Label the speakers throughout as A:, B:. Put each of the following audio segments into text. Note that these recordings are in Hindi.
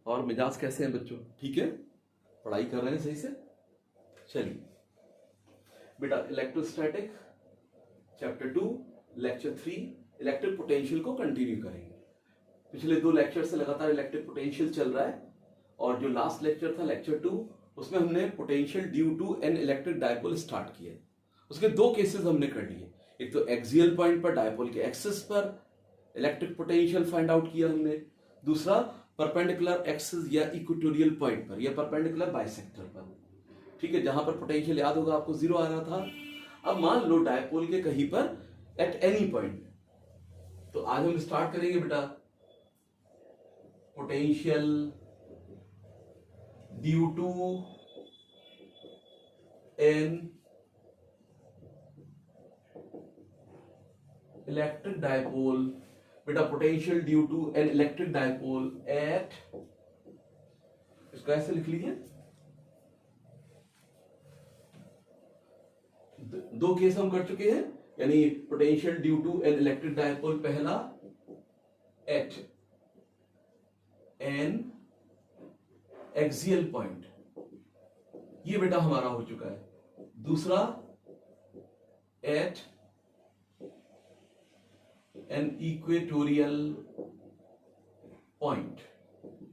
A: और मिजाज कैसे हैं बच्चों? ठीक है, पढ़ाई कर रहे हैं सही से? चलिए बेटा, electrostatic chapter 2 lecture 3 electric potential को कंटिन्यू करेंगे। पिछले 2 लेक्चर से लगातार इलेक्ट्रिक पोटेंशियल चल रहा है और जो लास्ट लेक्चर था लेक्चर 2 उसमें हमने potential due to an electric dipole start किया। उसके 2 केसेस हमने कर लिए। एक तो एक्सियल पॉइंट पर डायपोल के एक्सिस पर इलेक्ट्रिक पोटेंशियल फाइंड आउट किया हमने, दूसरा परपेंडिकुलर एक्सिस या इक्वेटोरियल पॉइंट पर या परपेंडिकुलर बाइसेक्टर पर। ठीक है, जहां पर पोटेंशियल याद होगा आपको 0 आ रहा था। अब मान लो डायपोल के कहीं पर एट एनी पॉइंट, तो आज हम स्टार्ट करेंगे बेटा potential due to an electric dipole. बेटा potential due to an electric dipole at, इसको ऐसे लिख लीजिए। 2 केस हम कर चुके हैं, यानी potential due to an electric dipole पहला एट एन एक्सियल पॉइंट, ये बेटा हमारा हो चुका है। दूसरा at an equatorial point,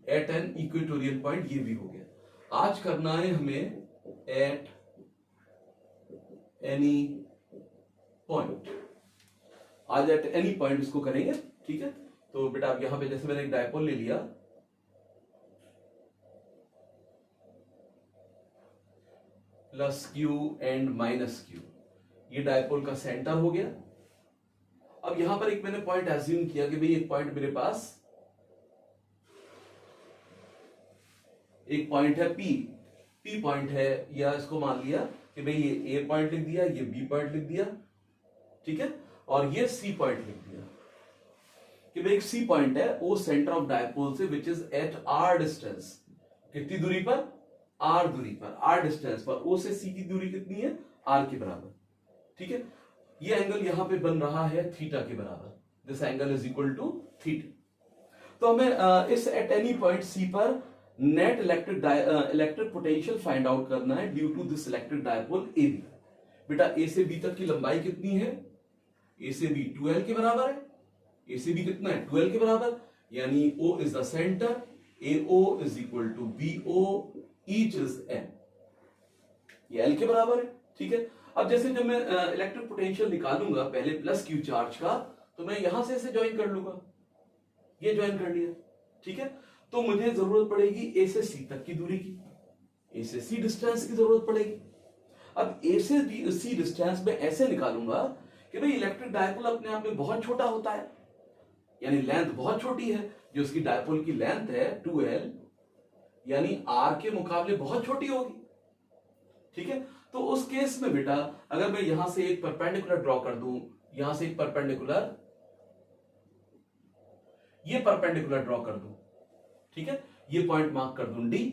A: at an equatorial point, ये भी हो गया। आज करना है हमें एट एनी पॉइंट। आज एट एनी पॉइंट इसको करेंगे। ठीक है, तो बेटा अब यहां पे जैसे मैंने एक डायपोल ले लिया, plus Q and minus Q, ये डायपोल का सेंटर हो गया। अब यहां पर एक मैंने पॉइंट एज्यूम किया कि भाई एक पॉइंट मेरे पास, एक पॉइंट है पी पॉइंट है, या इसको मान लिया कि भाई ये ए पॉइंट लिख दिया, ये बी पॉइंट लिख दिया, ठीक है, और ये सी पॉइंट लिख दिया कि भाई एक सी पॉइंट है ओ सेंटर ऑफ डायपोल से which is at r distance. कितनी दूरी पर? आर दूरी पर, आर डिस्टेंस पर। ओ से सी की दूरी कितनी है? आर के बराबर। ठीक है, ये एंगल यहां पे बन रहा है थीटा के बराबर। This angle is equal to theta. तो हमें इस एट एनी पॉइंट सी पर net electric potential find out करना है due to this electric dipole A B. बेटा ए से बी तक की लंबाई कितनी है? ए से बी 2l के बराबर है। ए से बी कितना है? 2l के बराबर, यानी O is the centre, AO is equal to BO, each is n, ये l के बराबर है। ठीक है, अब जैसे जब मैं इलेक्ट्रिक पोटेंशियल निकालूंगा पहले प्लस क्यू चार्ज का, तो मैं यहां से इसे ज्वाइन कर लूंगा, ये ज्वाइन कर लिया। ठीक है, तो मुझे जरूरत पड़ेगी ए से सी तक की दूरी की, ए से सी डिस्टेंस की जरूरत पड़ेगी। अब ए से सी डिस्टेंस में ऐसे निकालूंगा कि भाई इलेक्ट्रिक डायपोल अपने आप में बहुत छोटा होता है, यानी लेंथ बहुत छोटी है। जो उसकी डायपोल की लेंथ है 2l, यानी r के मुकाबले बहुत छोटी होगी। ठीक है, तो उस केस में बेटा अगर मैं यहां से एक परपेंडिकुलर ड्रॉ कर दूं, यहां से एक परपेंडिकुलर, ये परपेंडिकुलर ड्रॉ कर दूं, ठीक है, ये पॉइंट मार्क कर दूं D,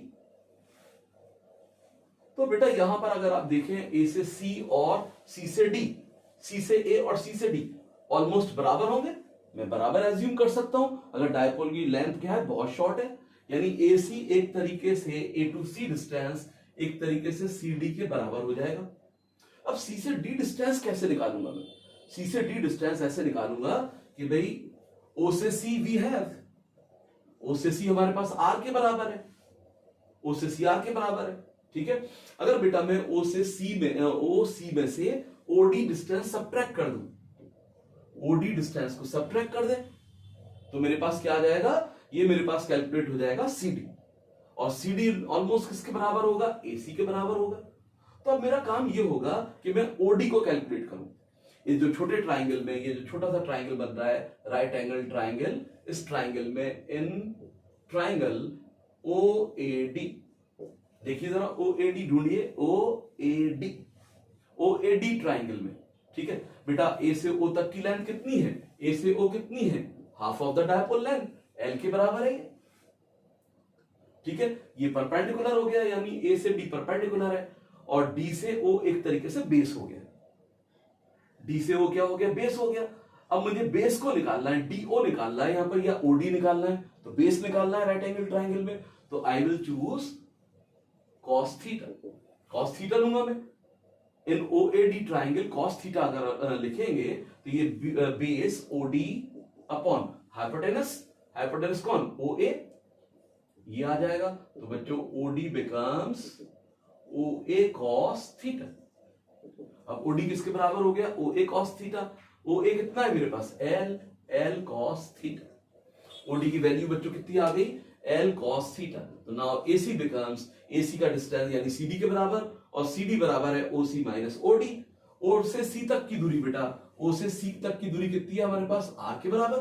A: तो बेटा यहां पर अगर आप देखें A से C और C से D, C से A और C से D ऑलमोस्ट बराबर होंगे। मैं बराबर एज्यूम कर सकता हूं अगर डायपोल की लेंथ क्या है? बहुत शॉर्ट है, यानी AC एक तरीके से A टू C डिस्टेंस एक तरीके से CD के बराबर हो जाएगा। अब C से D डिस्टेंस कैसे निकालूंगा मैं? C से D डिस्टेंस ऐसे निकालूंगा कि भाई O से C वी हैव, O से C हमारे पास R के बराबर है, O से C R के बराबर है। ठीक है, अगर बेटा मैं O से C में से OD डिस्टेंस सब्ट्रैक्ट कर दूं, OD डिस्टेंस को सब्ट्रैक्ट कर दे, तो मेरे पास क्या आ जाएगा? ये मेरे पास कैलकुलेट हो जाएगा CD, और CD ऑलमोस्ट किसके बराबर होगा? AC के बराबर होगा। तो अब मेरा काम ये होगा कि मैं OD को कैलकुलेट करूं। ये जो छोटे ट्राइंगल में, ये जो छोटा सा ट्राइंगल बन रहा है राइट एंगल ट्राइंगल, इस ट्राइंगल में इन ट्राइंगल OAD, देखिए जरा OAD ढूंढिए, OAD ट्राइंगल में। ठीक है बेटा, A से O तक की लेंथ कितनी है? A से O कितनी है? Half of the dipole length, L के बराबर है ये। ठीक है, ये परपेंडिकुलर हो गया, यानी A से D परपेंडिकुलर है, और D से O एक तरीके से बेस हो गया। D से O क्या हो गया? बेस हो गया। अब मुझे बेस को निकालना है, डीओ निकालना है यहां पर, या ओडी निकालना है, तो बेस निकालना है राइट एंगल ट्राइंगल में, तो I will choose cos theta. Cos theta लूंगा मैं। In OAD triangle cos theta अगर लिखेंगे तो ये base OD upon hypotenuse, hypotenuse कौन, ओए, ये आ जाएगा। तो बच्चों OD becomes OA cos theta. अब ओडी किसके बराबर हो गया, ओए कॉस थीटा। ओए कितना है मेरे पास, L, L cos theta. OD की वैल्यू बच्चों कितनी आ गई, एल कॉस थीटा। तो नाउ एसी बिकम्स, एसी का डिस्टेंस यानी सीडी के बराबर, और सीडी बराबर है ओसी माइनस ओडी। ओ से सी तक की दूरी बेटा, ओ से सी तक की दूरी कितनी है हमारे पास, आर के बराबर।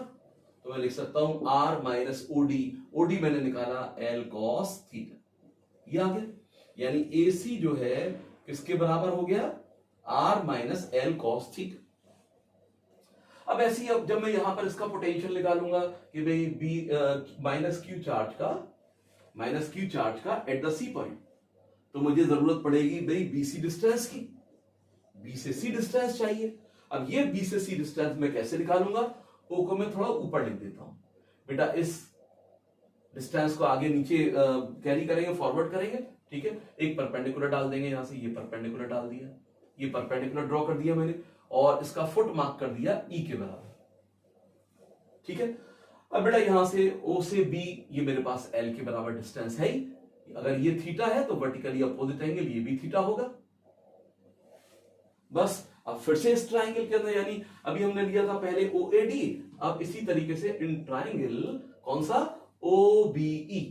A: तो मैं लिख सकता हूं आर माइनस ओडी, ओडी मैंने निकाला एल कॉस थीटा, ये आ गया। यानी एसी जो है किसके बराबर हो गया, r minus L cos theta. अब ऐसे ही अब जब मैं यहां पर इसका पोटेंशियल निकालूंगा कि भाई बी माइनस क्यू चार्ज का एट द सी पॉइंट, तो मुझे जरूरत पड़ेगी भाई बीसी डिस्टेंस की, बी से सी डिस्टेंस चाहिए। अब ये बी से सी डिस्टेंस मैं कैसे निकालूंगा, ओ को मैं थोड़ा ऊपर लिख देता हूं बेटा, इस डिस्टेंस को आगे नीचे कैरी करेंगे, फॉरवर्ड करेंगे, ठीक है। एक परपेंडिकुलर डाल देंगे यहां से, ये परपेंडिकुलर डाल दिया, ये परपेंडिकुलर ड्रॉ कर दिया मैंने, और इसका फुट मार्क कर दिया ई के बराबर, ठीक है। अब बेटा यहां से ओ से बी ये मेरे पास एल के बराबर डिस्टेंस है ही। अगर ये थीटा है तो वर्टिकली अपोजिट एंगल ये भी थीटा होगा। बस अब फिर से इस ट्राइंगल के अंदर, यानी अभी हमने लिया था पहले ओएडी, अब इसी तरीके से इन ट्राइंगल कौन सा, ओबीई,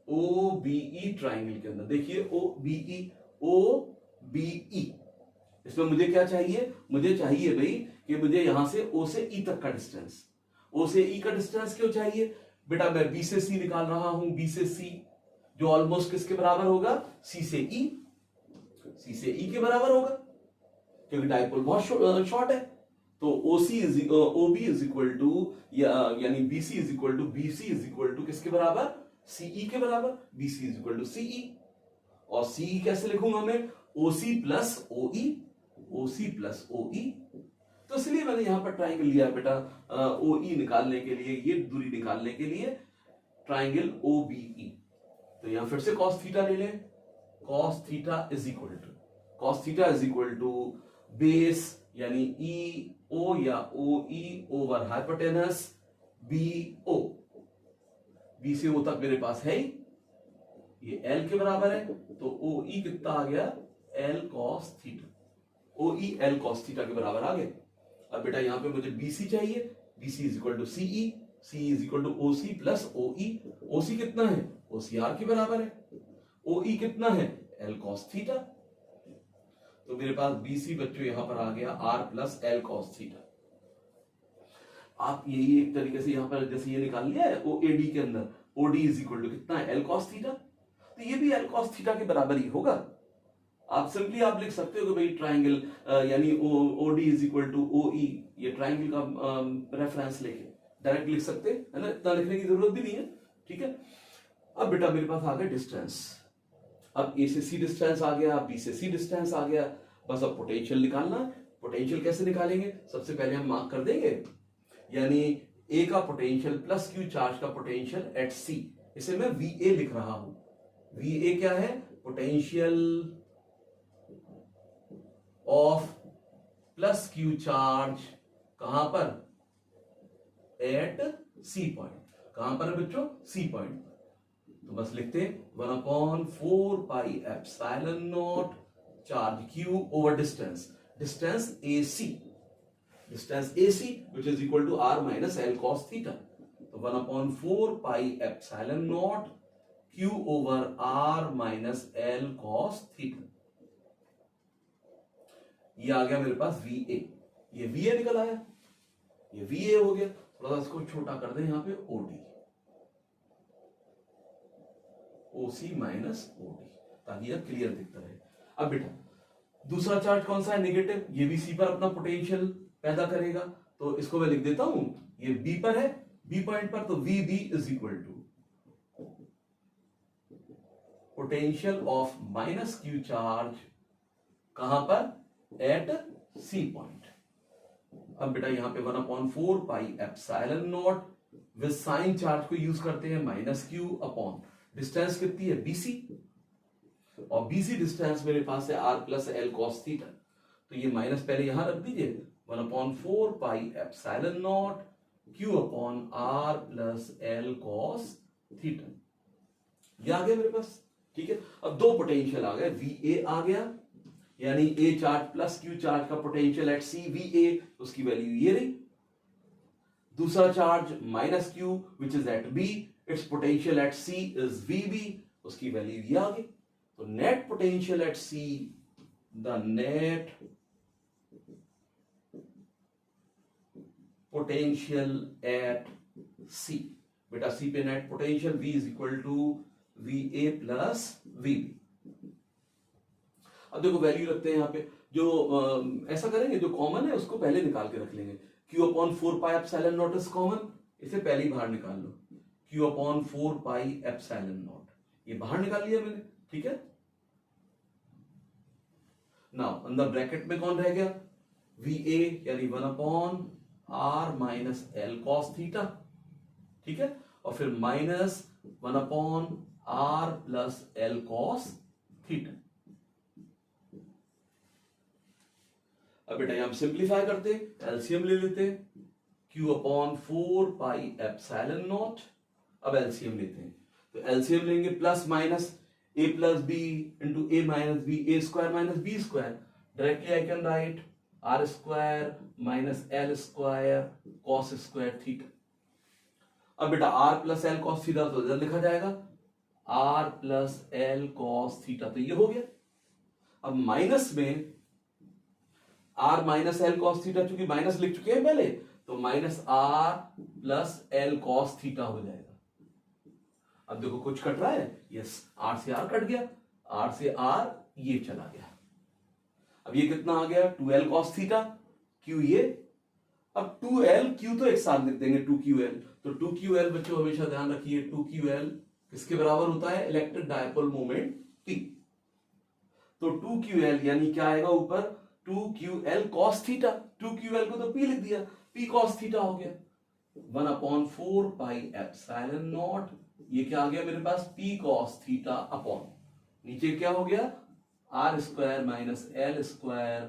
A: ओबीई ट्राइंगल के अंदर देखिए ओबीई, ओबीई, इसमें मुझे क्या चाहिए, मुझे चाहिए भाई कि मुझे यहां से ओ से ई तक का डिस्टेंस, ओ से ई का डिस्टेंस क्यों चाहिए बेटा, मैं बी से सी निकाल रहा हूं, बी से सी जो ऑलमोस्ट किसके बराबर होगा, सी से ई, सी से ई के बराबर होगा, क्योंकि डाइपोल बहुत शॉर्ट है। तो OC is OB is equal to, यानी BC is equal to, BC is equal to किसके बराबर, सीई के बराबर, BC is equal to CE. और सीई कैसे लिखूंगा मैं, ओसी प्लस ओई, ओसी प्लस ओई। तो इसलिए मैंने यहां पर ट्राइंगल लिया बेटा, ओई निकालने के लिए, ये दूरी निकालने के लिए ट्राइंगल ओबीई। तो यहां फिर से cos थीटा ले लें, cos theta is equal to, cos theta is equal to base यानी ई ओ या O E over hypotenuse B O, B से ओ तक मेरे पास है ही, ये एल के बराबर है, तो ओ ई कितना आ गया, एल कॉस थीटा, ओ ई एल कॉस थीटा के बराबर आ गया। अब बेटा यहां पे मुझे बीसी चाहिए, BC is equal to CE, C is equal to OC plus OE, OC कितना है, ओसी आर के बराबर है, ओई कितना है, एल कॉस थीटा। तो मेरे पास बीसी बच्चों यहां पर आ गया r plus L cos theta. आप यही एक तरीके से यहां पर जैसे ये निकाल लिया है ओएडी के अंदर, ओडी इज इक्वल टू कितना है, एल कॉस थीटा, तो ये भी एल कॉस थीटा के बराबर ही होगा। आप सिंपली आप लिख सकते हो कि भाई ट्राइंगल यानी ओडी इज इक्वल टू ओई, ये ट्राइंगल का रेफरेंस लेके डायरेक्ट लिख सकते हैं ना, इतना लिखने की जरूरत भी नहीं है, ठीक है। अब बेटा मेरे पास आ गया डिस्टेंस, अब ए से सी डिस्टेंस आ गया, बी से सी डिस्टेंस आ गया, बस अब पोटेंशियल निकालना है। पोटेंशियल कैसे निकालेंगे, सबसे पहले हम मार्क कर देंगे, यानी ए का पोटेंशियल प्लस क्यू चार्ज का पोटेंशियल एट सी, इसे मैं वी ए लिख रहा हूं। वी ए क्या है, potential of plus Q charge कहां पर, एट सी पॉइंट, कहां पर है बच्चों, सी पॉइंट। तो बस लिखते 1/4 pi epsilon not charge Q over distance, distance AC, distance AC which is equal to r minus l cos theta। तो 1/4 pi epsilon not Q over r minus l cos theta। ये आ गया मेरे पास VA, ये VA निकल आया, ये VA हो गया। थोड़ा सा इसको छोटा कर दें यहां पे OD, OC माइनस OD, ताकि यह क्लियर दिखता रहे। अब बेटा दूसरा चार्ज कौन सा है, नेगेटिव, ये भी सी पर अपना पोटेंशियल पैदा करेगा, तो इसको मैं लिख देता हूं, ये बी पर है, बी पॉइंट पर, तो V B is equal to potential of minus Q charge कहां पर, एट सी पॉइंट। अब बेटा यहाँ पे 1/4 pi epsilon naught with sign charge को यूज करते हैं माइनस क्यू अपॉन डिस्टेंस कितनी है बीसी, और बीसी डिस्टेंस मेरे पास है r plus L cos theta, तो ये माइनस पहले यहां रख दीजिए 1/4 pi epsilon naught q upon r plus L cos theta, ये आ गया मेरे पास। ठीक है, अब दो पोटेंशियल आ गए, वी आ गया यानी A charge plus Q charge का potential at C V A, उसकी वैल्यू ये रही। दूसरा charge minus Q which is at B, it's potential at C is V B, उसकी वैल्यू ये आ गई। तो net potential at C, the net potential at C, बेटा सी पे net potential V is equal to V A plus V B. अब देखो वैल्यू रखते हैं यहाँ पे, जो ऐसा करेंगे जो कॉमन है उसको पहले निकाल के रख लेंगे। Q upon 4 pi epsilon not is common, इसे पहले ही बाहर निकाल लो। Q upon 4 pi epsilon naught, ये बाहर निकाल लिया मैंने। ठीक है, नाउ अंदर ब्रैकेट में कौन रह गया, VA यानी 1/r minus L cos theta. ठीक है, और फिर minus 1/r plus L cos theta. अब बेटा यहां सिंप्लीफाई करते, एलसीएम ले लेते, Q upon 4 pi epsilon naught. अब एलसीएम लेते हैं, तो एलसीएम लेंगे plus minus a plus B into A minus B, A square minus B square, directly I can write R square minus L square cos square theta. अब बेटा R plus L cos theta तो इधर लिखा जाएगा R plus L cos theta, तो ये हो गया। अब माइनस में R minus L cos theta, चूंकि माइनस लिख चुके हैं पहले, तो minus R plus L cos theta हो जाएगा। अब देखो कुछ कट रहा है, यस आर से आर कट गया, आर से आर ये चला गया। अब ये कितना आ गया 2l कॉस थीटा, क्यू ये, अब 2l क्यू तो एक साथ लिख देंगे 2ql, तो 2ql बच्चों हमेशा ध्यान रखिए 2ql किसके बराबर होता है, इलेक्ट्रिक डायपोल मोमेंट P। तो 2ql यानी क्या आएगा ऊपर 2ql cos थीटा, 2ql को तो P लिख दिया, P cos थीटा हो गया 1/4 पाई एप्सिलॉन नॉट, ये क्या आ गया मेरे पास P cos थीटा अपॉन नीचे क्या हो गया R square minus L square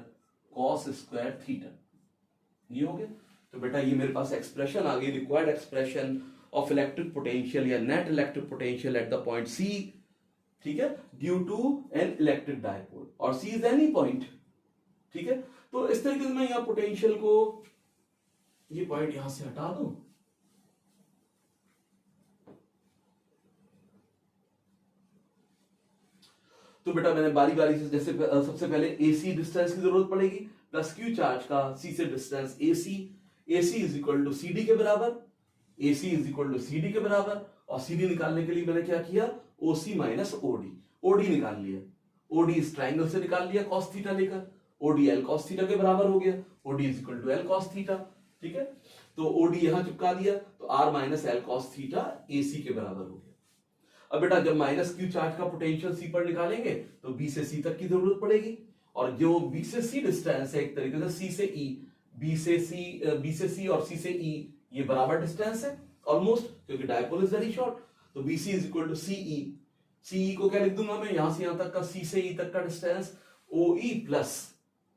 A: cos square theta, ये हो गया। तो बेटा ये मेरे पास एक्सप्रेशन आ गई, required expression of electric potential या net electric potential at the point C, ठीक है, due to an electric dipole, और C इज एनी पॉइंट। ठीक है, तो इस तरीके से मैं यहां पोटेंशियल को, ये पॉइंट यहां से हटा दूं, तो बेटा मैंने बारी बारी से, जैसे सबसे पहले AC डिस्टेंस की जरूरत पड़ेगी प्लस Q चार्ज का C से distance AC, AC is equal to CD के बराबर, AC is equal to CD के बराबर, और CD निकालने के लिए मैंने क्या किया OC माइनस OD, OD निकाल लिया, OD इस ट्राइंगल से निकाल लिया cos थीटा लेकर, OD L cos थीटा के बराबर हो गया, OD is equal to L cos theta. ठीक है, तो OD यहां चिपका दिया, तो R minus L cos theta AC के बराबर हो गया। अब बेटा जब माइनस क्यू चार्ज का पोटेंशियल C पर निकालेंगे तो B से C तक की जरूरत पड़ेगी, और जो B से C डिस्टेंस है एक तरीके से C से E, B से C और C से E ये बराबर डिस्टेंस है ऑलमोस्ट, क्योंकि डायपोल इज वेरी शॉर्ट, तो BC is equal to CE, CE को क्या लिख दूंगा मैं, यहां से यहां तक का C से E तक का डिस्टेंस OE प्लस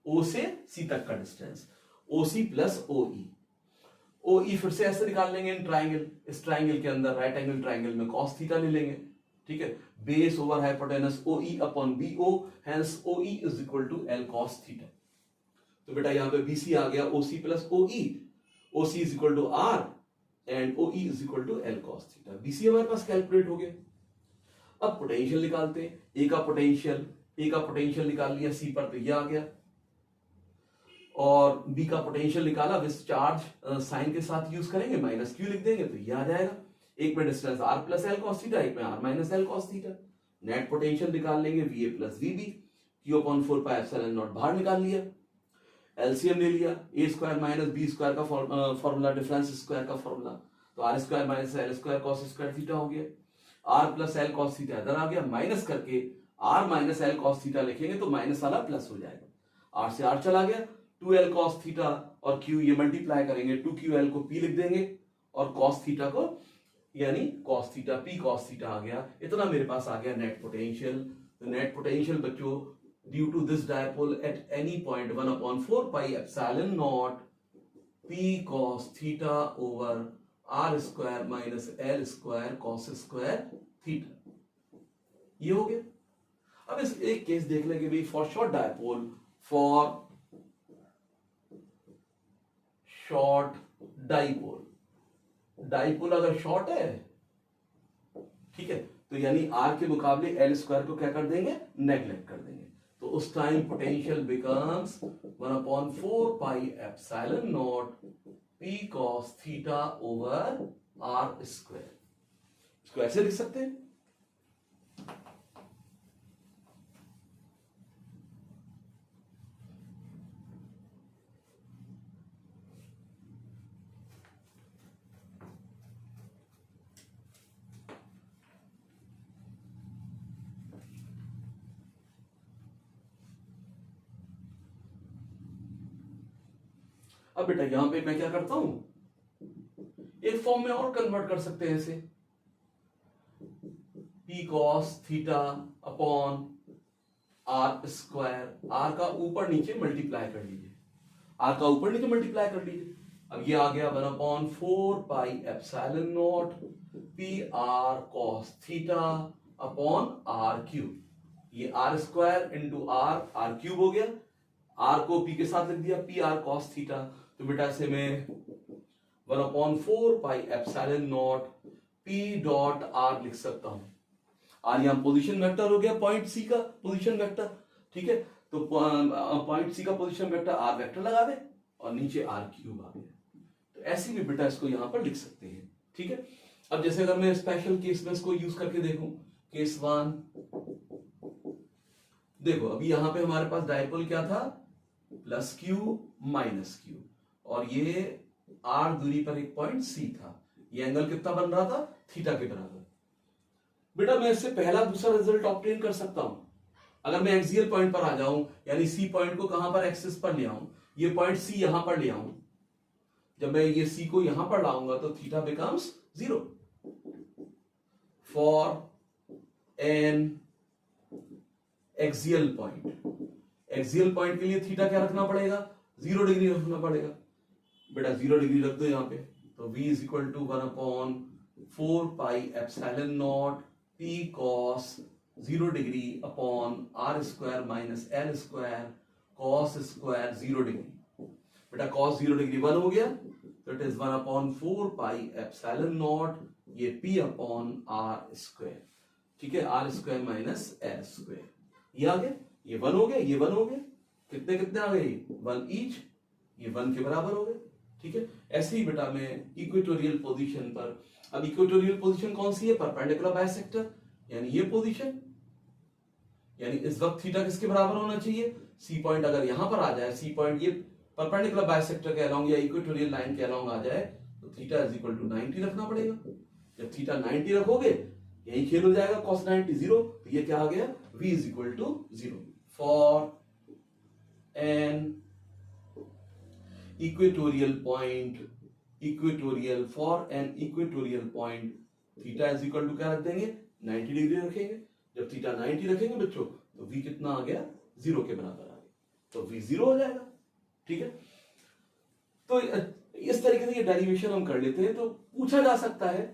A: O से C तक का distance OC plus OE, OE फिर से ऐसे निकाल लेंगे इन ट्राइंगल, इस ट्राइंगल के अंदर राइट एंगल ट्राइंगल में cos थीटा ले लेंगे। ठीक है, base over hypotenuse OE upon BO, hence OE is equal to L cos theta. तो बेटा यहां पे BC आ गया OC plus OE, OC is equal to R and OE is equal to L cos theta. BC हमारे पास कैलकुलेट हो गया। अब पोटेंशियल निकालते हैं, A का पोटेंशियल निकाल लिया C पर, तो ये आ गया, और B का पोटेंशियल निकाला विद चार्ज साइन के साथ यूज करेंगे, माइनस Q लिख देंगे तो ये आ जाएगा। एक में distance R plus L cos theta, एक में R minus L cos theta. Net potential निकाल लेंगे VA plus VB, Q upon 4 pi epsilon not बाहर निकाल लिया, एलसीएम ले लिया, A square minus B square का फॉर्मूला, डिफरेंस स्क्वायर का फॉर्मूला, तो R square minus L square cos square theta हो गया, R plus L cos theta इधर आ गया, माइनस करके R minus L cos theta लिखेंगे तो माइनस वाला प्लस हो जाएगा, R से R चला गया, 2L cos थीटा और Q ये मल्टीप्लाई करेंगे 2QL को P लिख देंगे और cos थीटा को यानी cos theta P cos theta आ गया। इतना मेरे पास आ गया नेट पोटेंशियल। तो नेट पोटेंशियल बच्चों due to this dipole at any point 1/4 pi epsilon naught P cos theta over R square minus L square cos square theta. ये हो गया। अब इस एक केस देख लेंगे भाई for short dipole, for short dipole, dipole अगर शॉर्ट है ठीक है तो यानी आर के मुकाबले एल स्क्वायर को क्या कर देंगे, नेग्लेक्ट कर देंगे। तो उस time potential becomes 1/4 pi epsilon naught P cos theta over R square. इसको ऐसे लिख सकते हैं। अब बेटा यहां पे मैं क्या करता हूं, एक फॉर्म में और कन्वर्ट कर सकते हैं इसे, P cos theta upon R square. R का ऊपर नीचे मल्टीप्लाई कर लीजिए, आर का ऊपर नीचे मल्टीप्लाई कर लीजिए। अब ये आ गया 1/4 pi epsilon naught P R cos theta upon R cube. ये R square into R, R cube हो गया। आर को पी के साथ लिख दिया, पी आर कॉस थीटा। तो बेटा से मैं 1/4 pi epsilon naught P dot are लिख सकता हूं। आर यहां पोजीशन वेक्टर हो गया, पॉइंट सी का पोजीशन वेक्टर, ठीक है। तो पॉइंट सी का पोजीशन वेक्टर आर वेक्टर लगा दे और नीचे आर क्यूब आ गया। तो ऐसे भी बेटा इसको यहां पर लिख सकते हैं, ठीक है। अब जैसे अगर मैं स्पेशल केस में इसको यूज करके देखूं, केस 1 देखो, अभी यहां पे हमारे पास डायपोल क्या था, प्लस क्यू माइनस क्यू, और ये आर दूरी पर एक पॉइंट सी था। ये एंगल कितना बन रहा था, थीटा के बराबर। बेटा मैं इससे पहला दूसरा रिजल्ट ऑब्टेन कर सकता हूं। अगर मैं एक्सियल पॉइंट पर आ जाऊं, यानी सी पॉइंट को कहां पर एक्सिस पर ले आऊं, ये पॉइंट सी यहां पर ले आऊं, जब मैं ये सी को यहां पर लाऊंगा तो theta becomes 0 for N axial point. Axial point के लिए थीटा क्या रखना पड़ेगा, 0 डिग्री रखना पड़ेगा। बेटा 0 डिग्री रख दो यहां पे, तो v is equal to 1/4 pi epsilon naught p cos 0 degree upon R square minus L square cos square 0 degree. बेटा cos 0 डिग्री 1 हो गया, तो it is 1/4 pi epsilon naught ये p अपॉन आर स्क्वायर, ठीक है, R square minus L square. ये आ गया, ये 1 हो गया, ये 1 हो गया, कितने कितने आ गए, 1 ईच, ये 1 के बराबर हो गए, ठीक है। ऐसे ही बेटा मैं इक्वेटोरियल पोजीशन पर, अब इक्वेटोरियल पोजीशन कौन सी है, परपेंडिकुलर बाइसेक्टर, यानी ये पोजीशन, यानी इस वक्त थीटा किसके बराबर होना चाहिए, सी पॉइंट अगर यहां पर आ जाए, सी पॉइंट ये परपेंडिकुलर बाइसेक्टर के अलोंग या इक्वेटोरियल लाइन के अलोंग आ जाए, तो थीटा इज इक्वल टू 90 रखना पड़ेगा। जब थीटा 90 रखोगे, यही खेल हो जाएगा, cos 90 0, तो ये क्या आ गया, v is equal to 0 for an equatorial point, equatorial for an equatorial point, theta is equal to क्या रख देंगे, 90 डिग्री रखेंगे। जब थीटा 90 रखेंगे बच्चों, तो v कितना आ गया, 0 के बराबर आ गया, तो v 0 हो जाएगा, ठीक है। तो इस तरीके से ये डेरिवेशन हम कर लेते हैं। तो पूछा जा सकता है,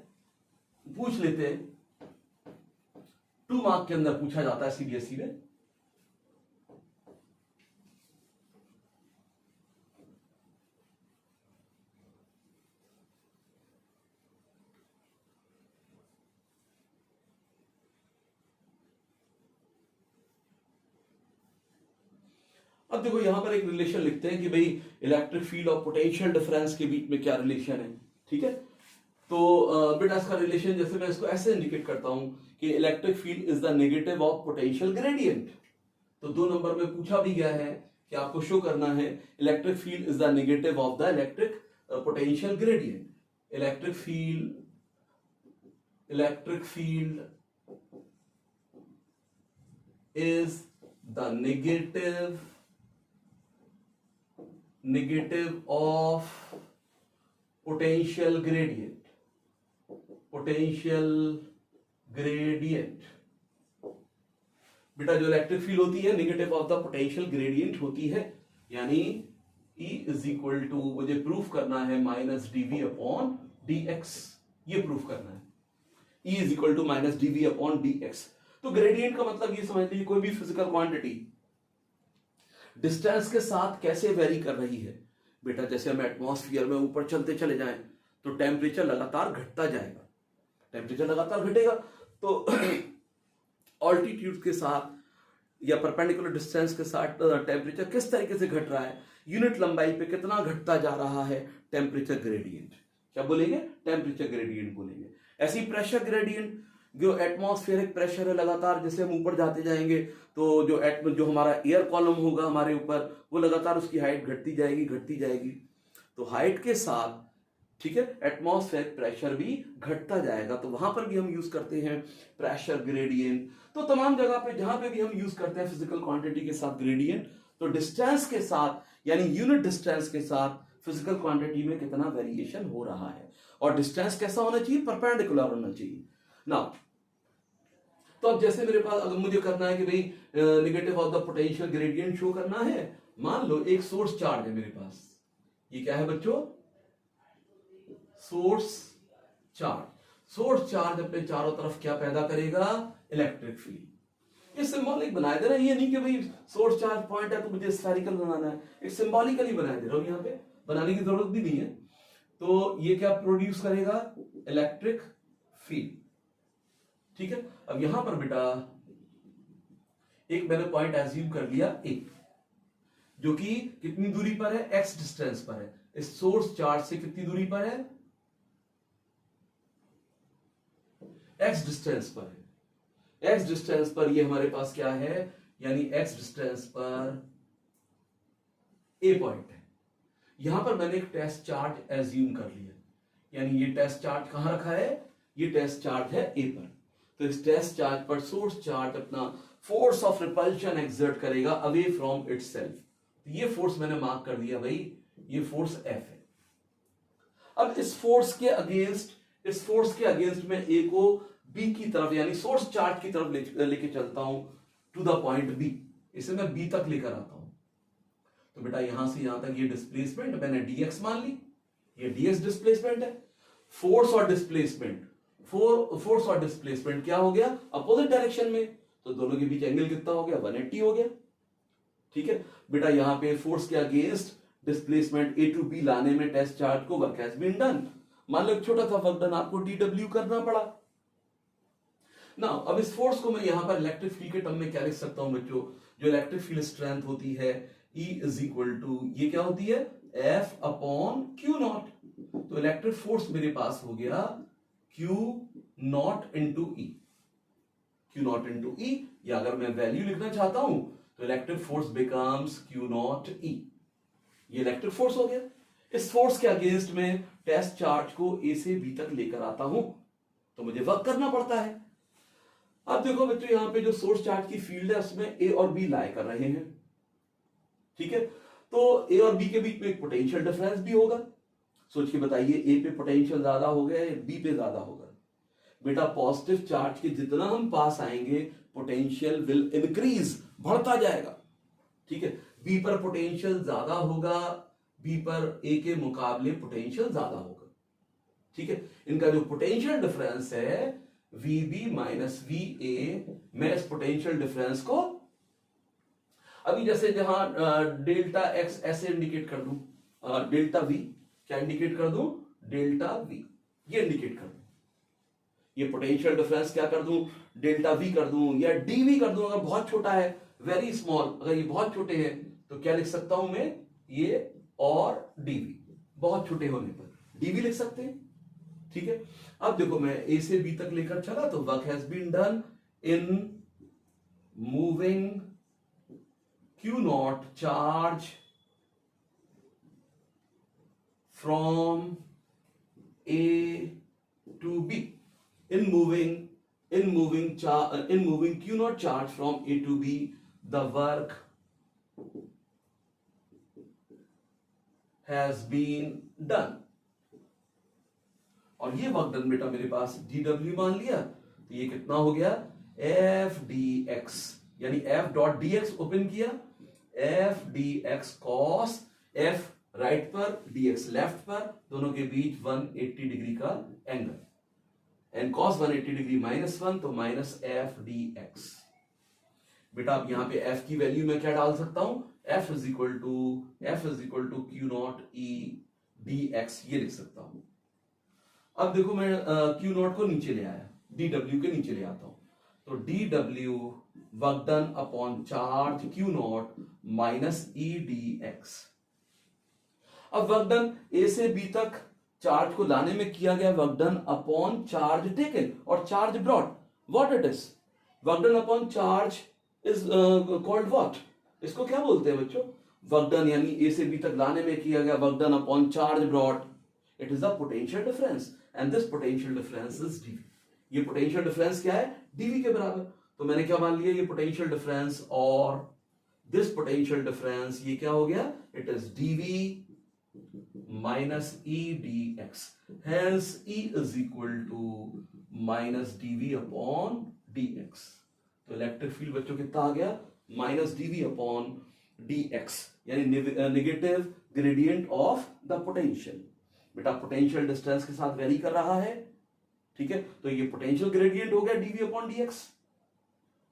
A: पूछ लेते हैं, 2 मार्क के अंदर पूछा जाता है सीबीएसई में। अब देखो यहां पर एक रिलेशन लिखते हैं कि भाई इलेक्ट्रिक फील्ड और पोटेंशियल डिफरेंस के बीच में क्या रिलेशन है, ठीक है। तो बेटा इसका रिलेशन जैसे मैं इसको ऐसे इंडिकेट करता हूं कि electric field is the negative of potential gradient. तो 2 नंबर में पूछा भी गया है कि आपको शो करना है electric field is the negative of the electric potential gradient. Electric field is the negative negative of potential gradient बेटा जो इलेक्ट्रिक फील्ड होती है negative of the potential gradient होती है, यानी E इज इक्वल टू मुझे प्रूफ करना है minus DV upon D X, ये प्रूफ करना है E is equal to minus DV upon D X. तो ग्रेडियंट का मतलब ये समझ लीजिए कोई भी फिजिकल क्वांटिटी डिस्टेंस के साथ कैसे वेरी कर रही है। बेटा जैसे हम एटमॉस्फेयर में ऊपर चलते चले जाएं तो टेम्परेचर लगातार घटता जाएगा, टेम्परेचर लगातार घटेगा, तो ऑल्टीट्यूड के साथ या परपेंडिकुलर डिस्टेंस के साथ टेम्परेचर किस तरीके से घट रहा है, यूनिट लंबाई पे कितना घटता जा रहा है, टेम्परेचर ग्रेडियंट। क्या बोलेंगे? टेम्परेचर ग्रेडियंट बोलेंगे। ऐसी प्रेशर ग्रेडियंट, जो एटमॉस्फेरिक प्रेशर है लगातार जैसे हम ऊपर जाते जाएंगे तो जो हमारा एयर कॉलम होगा हमारे ऊपर वो लगातार उसकी हाइट घटती जाएगी। तो हाइट के साथ, ठीक है, एटमॉस्फेरिक प्रेशर भी घटता जाएगा, तो वहां पर भी हम यूज करते हैं प्रेशर ग्रेडियंट। तो तमाम जगह पे जहां पे भी हम यूज करते हैं फिजिकल क्वांटिटी के साथ ग्रेडियंट, तो डिस्टेंस के साथ यानी यूनिट डिस्टेंस के साथ फिजिकल क्वांटिटी में कितना वेरिएशन हो रहा है, और डिस्टेंस कैसा होना चाहिए, परपेंडिकुलर होना चाहिए ना। तो अब जैसे मेरे पास अगर मुझे करना है कि भाई negative of the potential gradient show करना है, मान लो एक सोर्स चार्ज है मेरे पास, ये क्या है बच्चों, सोर्स चार्ज अपने चारों तरफ क्या पैदा करेगा, इलेक्ट्रिक फील्ड। ये सिंबॉलिक बनाए दे रहा है, ये नहीं कि भाई सोर्स चार्ज पॉइंट है तो मुझे स्फेरिकल बनाना है, एक सिंबॉलिकली बनाए दे रहा हूं, यहां पे बनाने की जरूरत भी नहीं है। तो ये क्या प्रोड्यूस करेगा, इलेक्ट्रिक फील्ड। ठीक है, अब यहां पर बेटा एक मैंने पॉइंट एज्यूम कर लिया ए, जो कि कितनी दूरी पर है, एक्स डिस्टेंस पर है, इस सोर्स चार्ज से कितनी दूरी पर है, एक्स डिस्टेंस पर है। एक्स डिस्टेंस पर ये हमारे पास क्या है, यानी एक्स डिस्टेंस पर ए पॉइंट है। यहां पर मैंने एक टेस्ट चार्ज एज्यूम कर लिया, यानी ये टेस्ट चार्ज कहां रखा है, ये टेस्ट चार्ज है ए पर। तो इस टेस्ट चार्ज पर सोर्स चार्ज अपना फोर्स ऑफ रिपल्शन एक्सर्ट करेगा अवे फ्रॉम इटसेल्फ। ये फोर्स मैंने मार्क कर दिया भाई, ये फोर्स एफ है। अब इस फोर्स के अगेंस्ट मैं ए को बी की तरफ यानी सोर्स चार्ज की तरफ लेके चलता हूं टू द पॉइंट बी, इसे मैं बी तक लेकर आता हूं। तो बेटा यहां से यहां तक ये डिस्प्लेसमेंट मैंने dx मान ली, ये dx डिस्प्लेसमेंट है। फोर्स और डिस्प्लेसमेंट क्या हो गया, अपोजिट डायरेक्शन में, तो दोनों के बीच एंगल कितना हो गया, 180 हो गया। ठीक है बेटा, यहां पे फोर्स के against displacement A to B लाने में टेस्ट चार्ज को वर्क हैज बीन डन। मान लो एक छोटा सा वर्क डन, आपको dw करना पड़ा ना। अब इस फोर्स को मैं यहां पर इलेक्ट्रिक फील्ड के टर्म में क्या लिख सकता हूं बच्चों, जो इलेक्ट्रिक फील्ड स्ट्रेंथ होती है E इज इक्वल टू, ये क्या होती है, F अपॉन Q नॉट। तो इलेक्ट्रिक फोर्स मेरे पास हो गया Q not into E, Q not into E, या अगर मैं वैल्यू लिखना चाहता हूं तो electric force becomes Q not E। ये इलेक्ट्रिक फोर्स हो गया। इस फोर्स के अगेंस्ट में टेस्ट चार्ज को ए से बी तक लेकर आता हूं, तो मुझे वर्क करना पड़ता है। अब देखो बच्चों, यहां पे जो सोर्स चार्ज की फील्ड है उसमें ए और बी लाई कर रहे हैं। ठीक है, तो ए और बी के बीच में एक पोटेंशियल डिफरेंस भी होगा। सोच के बताइए, ए पे पोटेंशियल ज्यादा हो गया या बी पे ज्यादा होगा। बेटा पॉजिटिव चार्ज के जितना हम पास आएंगे पोटेंशियल विल इंक्रीज, बढ़ता जाएगा। ठीक है, बी पर पोटेंशियल ज्यादा होगा, बी पर ए के मुकाबले पोटेंशियल ज्यादा होगा। ठीक है, इनका जो पोटेंशियल डिफरेंस है VB माइनस VA, मैं इस पोटेंशियल डिफरेंस को अभी जैसे जहां डेल्टा एक्स ऐसे इंडिकेट कर दूं, डेल्टा V क्या इंडिकेट कर दूं, डेल्टा V ये इंडिकेट कर दूं, ये पोटेंशियल डिफरेंस क्या कर दूं, डेल्टा V कर दूं या dV कर दूं। अगर बहुत छोटा है, वेरी स्मॉल, अगर ये बहुत छोटे हैं तो क्या लिख सकता हूं मैं, ये और dV, बहुत छोटे होने पर dV लिख सकते हैं। ठीक है, अब देखो मैं ए से बी तक लेकर चला तो वर्क हैज बीन डन इन moving Q naught charge from A to B, in moving Q naught charge from A to B, the work has been done. और ये वर्क डन बेटा मेरे पास dw मान लिया, तो ये कितना हो गया एफ डी एक्स, यानी F dot D X open किया, F D X cos F right पर dx लेफ्ट पर, दोनों के बीच 180 डिग्री का एंगल, एंड कॉस 180 डिग्री -1 तो माइनस एफ डी एक्स। बेटा अब यहां पे f की वैल्यू मैं क्या डाल सकता हूं, f is equal to Q naught E D X, ये लिख सकता हूं। अब देखो मैं क्यू नॉट को नीचे ले आया, dw के नीचे ले आता हूं, तो dw work done upon charge Q naught minus E D X. अब वर्क डन ए से बी तक चार्ज को लाने में किया गया work done upon charge taken और charge brought, what it is, work done upon charge is called what, इसको क्या बोलते हैं बच्चों, वर्क डन यानी ए से बी तक लाने में किया गया work done upon charge brought, it is the potential difference and this potential difference is DV. ये पोटेंशियल डिफरेंस क्या है, डीवी के बराबर। तो मैंने क्या मान लिया, ये पोटेंशियल डिफरेंस और दिस पोटेंशियल डिफरेंस ये क्या हो गया, it is DV minus E D X, hence E is equal to minus DV upon D X. तो इलेक्ट्रिक फील्ड बच्चों कितना आ गया, minus DV upon D X, यानी negative gradient of the potential. बेटा पोटेंशियल डिस्टेंस के साथ वेरी कर रहा है, ठीक है, तो ये पोटेंशियल ग्रेडियंट हो गया DV upon D X,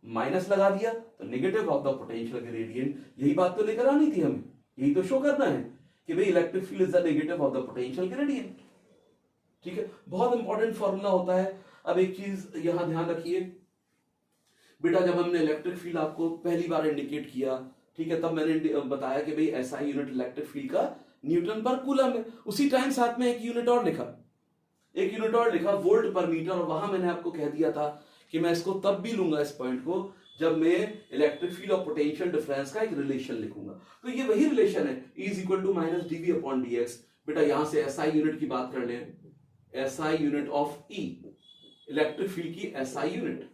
A: minus लगा दिया तो negative of the potential gradient. यही बात तो लेकर आनी थी हमें, यही तो शो करना है कि भाई electric field is the negative of the potential gradient, ठीक है, बहुत इंपॉर्टेंट फॉर्मूला होता है। अब एक चीज यहां ध्यान रखिए बेटा, जब हमने इलेक्ट्रिक फील्ड आपको पहली बार इंडिकेट किया, ठीक है, तब मैंने बताया कि भाई ऐसा यूनिट इलेक्ट्रिक फील्ड का न्यूटन पर कूलम है, उसी टाइम साथ में एक यूनिट और लिखा वोल्ट पर मीटर, और वहां मैंने आपको कह दिया था कि मैं इसको तब भी लूंगा इस पॉइंट को जब मैं इलेक्ट्रिक फील्ड और पोटेंशियल डिफरेंस का एक रिलेशन लिखूंगा। तो ये वही रिलेशन है, E is equal to minus DV upon D X. बेटा यहां से एसआई यूनिट की बात कर लें, SI unit of E, electric field की एसआई यूनिट,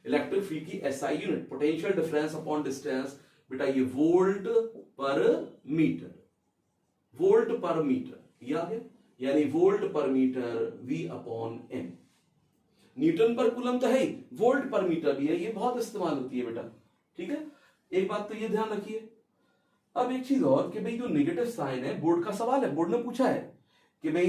A: इलेक्ट्रिक फील्ड की SI unit, potential difference upon distance, बेटा ये वोल्ट पर मीटर, वोल्ट पर मीटर, याद है, यानी वोल्ट पर metre V upon M. Newton पर कूलम तो है ही, वोल्ट पर मीटर भी है, ये बहुत इस्तेमाल होती है बेटा, ठीक है, एक बात तो ये ध्यान रखिए। अब एक चीज और कि भाई जो नेगेटिव साइन है, बोर्ड का सवाल है, बोर्ड ने पूछा है कि भाई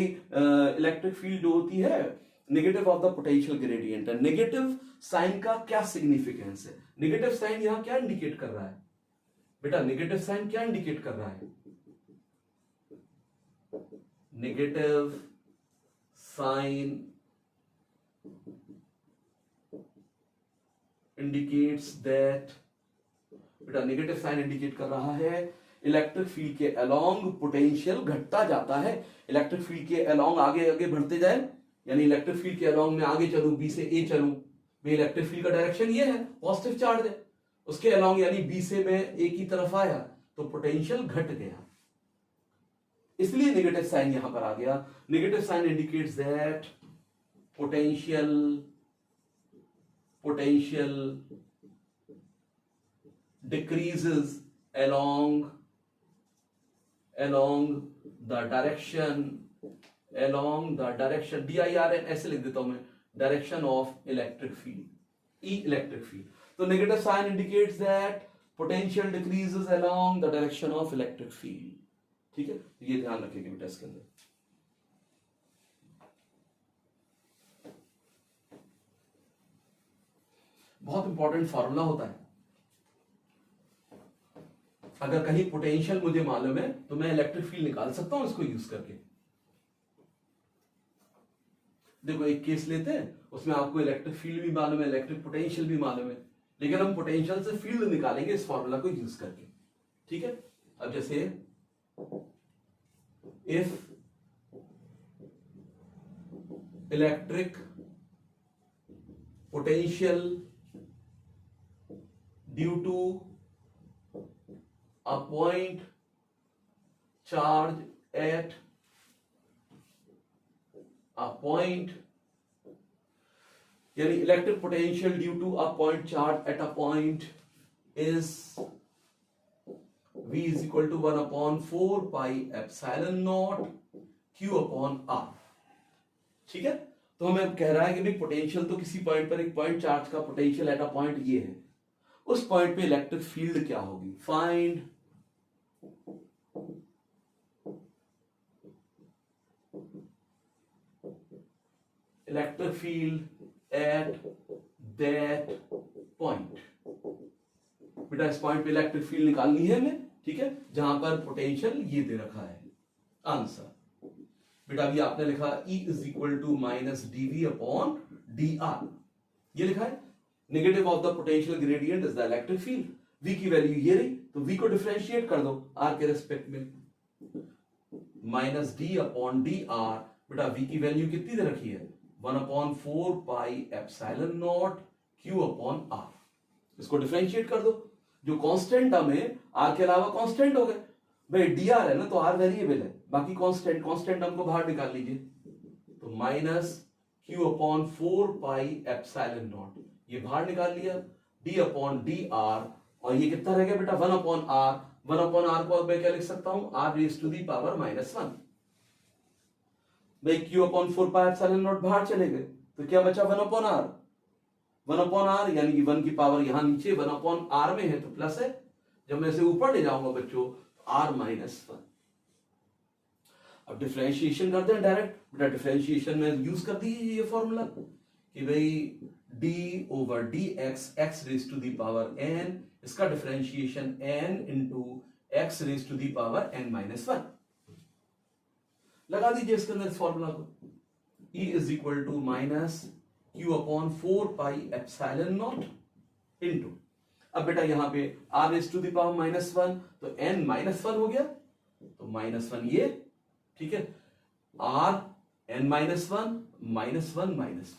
A: इलेक्ट्रिक फील्ड जो होती है negative of the potential gradient है, नेगेटिव साइन का क्या सिग्निफिकेंस है, नेगेटिव साइन यहां क्या इंडिकेट कर रहा है बेटा, नेगेटिव साइन क्या इंडिकेट कर रहा है, नेगेटिव साइन indicates that, बेटा नेगेटिव साइन इंडिकेट कर रहा है इलेक्ट्रिक फील्ड के अलोंग पोटेंशियल घटता जाता है, इलेक्ट्रिक फील्ड के अलोंग आगे आगे बढ़ते जाए, यानी इलेक्ट्रिक फील्ड के अलोंग में आगे चलूं, बी से ए चलूं, भाई इलेक्ट्रिक फील्ड का डायरेक्शन ये है, पॉजिटिव चार्ज है, उसके अलोंग यानी बी से मैं ए की तरफ आया तो पोटेंशियल घट गया, इसलिए नेगेटिव साइन यहां पर आ गया। Negative sign indicates that potential decreases along the direction DIR ऐसे लिख देता हूं मैं, direction of electric field, E electric field. तो negative sign indicates that potential decreases along the direction of electric field, ठीक है, ये ध्यान रखिएगा बेटा इसके अंदर। बहुत इंपॉर्टेंट फॉर्मूला होता है, अगर कहीं पोटेंशियल मुझे मालूम है तो मैं इलेक्ट्रिक फील्ड निकाल सकता हूं इसको यूज करके। देखो एक केस लेते हैं, उसमें आपको इलेक्ट्रिक फील्ड भी मालूम है, इलेक्ट्रिक पोटेंशियल भी मालूम है, लेकिन हम पोटेंशियल से फील्ड निकालेंगे इस फॉर्मूला को यूज करके, ठीक है। अब जैसे if electric potential due to a point charge at a point, यानी electric potential due to a point charge at a point is V is equal to 1/4πε0 Q/r। ठीक है, तो हमें कह रहा है कि भाई पोटेंशियल तो किसी पॉइंट पर, एक पॉइंट चार्ज का पोटेंशियल एट अ पॉइंट ये है, उस पॉइंट पे इलेक्ट्रिक फील्ड क्या होगी। Find electric field at that point. बेटा इस पॉइंट पे इलेक्ट्रिक फील्ड निकालनी है हमें, ठीक है, जहां पर पोटेंशियल ये दे रखा है। आंसर बेटा अभी आपने लिखा E is equal to minus dV upon dr, ये लिखा है। Negative of the potential gradient is the electric field. V की वैल्यू ये रही, तो V को डिफरेंशिएट कर दो R के रेस्पेक्ट में, माइनस d अपॉन dr। बेटा V की वैल्यू कितनी दे रखी है, 1/4πε0 Q/r। इसको डिफरेंशिएट कर दो, जो कांस्टेंट टर्म है R के अलावा कांस्टेंट हो गए भाई, dr है ना तो R वेरिएबल है, बाकी कांस्टेंट टर्म को बाहर निकाल लीजिए, तो माइनस Q/4πε0 ये बाहर निकाल लिया, d/dr, और ये कितना रह गया बेटा 1/r। 1/r को अब मैं क्या लिख सकता हूं, r⁻⁻⁻⁻⁻⁻⁻⁻⁻⁻⁻⁻⁻⁻⁻⁻⁻⁻⁻⁻⁻⁻⁻⁻⁻⁻⁻⁻⁻⁻⁻⁻⁻⁻⁻⁻⁻⁻⁻⁻⁻⁻⁻⁻⁻⁻⁻⁻⁻⁻⁻⁻⁻⁻⁻⁻⁻⁻⁻⁻⁻⁻⁻⁻⁻⁻⁻⁻⁻⁻⁻⁻⁻⁻⁻⁻⁻⁻⁻⁻⁻⁻⁻⁻⁻⁻⁻⁻तो क्या बचा 1/r। 1/r यानी कि 1 की पावर यहां नीचे 1/r में है तो प्लस है, जब मैं इसे ऊपर ले जाऊंगा बच्चों r-1। अब डिफरेंशिएशन करते हैं डायरेक्ट। बेटा डिफरेंशिएशन में यूज कर दीजिए ये फॉर्मूला कि भाई d/dx x⁻n, इसका डिफरेंशिएशन n इंटू x⁻n-1 लगा दीजिए इसके अंदर फॉर्मूला को। E is equal to minus Q/4πε0 into, अब बेटा यहां पे r⁻⁻⁻1 तो n-1 हो गया, तो -1 ये, ठीक है, r(n-1) -1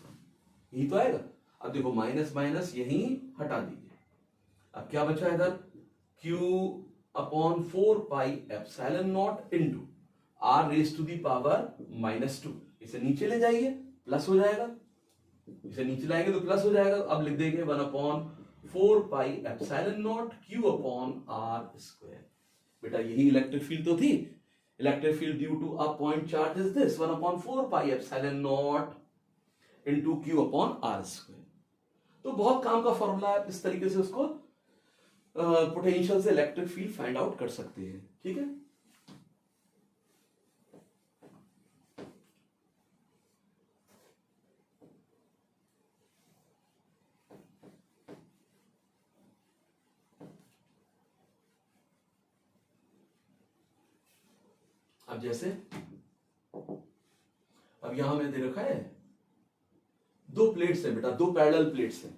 A: यही तो आएगा। अब देखो माइनस माइनस यहीं हटा दीजिए, अब क्या बचा इधर Q/4πε0 इंटू r⁻⁻², इसे नीचे ले जाइए प्लस हो जाएगा, इसे नीचे लाएंगे तो प्लस हो जाएगा। अब लिख देंगे 1/4πε0 Q/r²। बेटा यही इलेक्ट्रिक फील्ड तो थी, electric field due to a point charge is this 1/4πε0 into Q/r²। तो बहुत काम का फॉर्मूला है, इस तरीके से उसको पोटेंशियल से इलेक्ट्रिक फील्ड फाइंड आउट कर सकते हैं, ठीक है। अब जैसे अब यहां में दे रखा है दो प्लेट्स है बेटा, दो पैरेलल प्लेट्स हैं,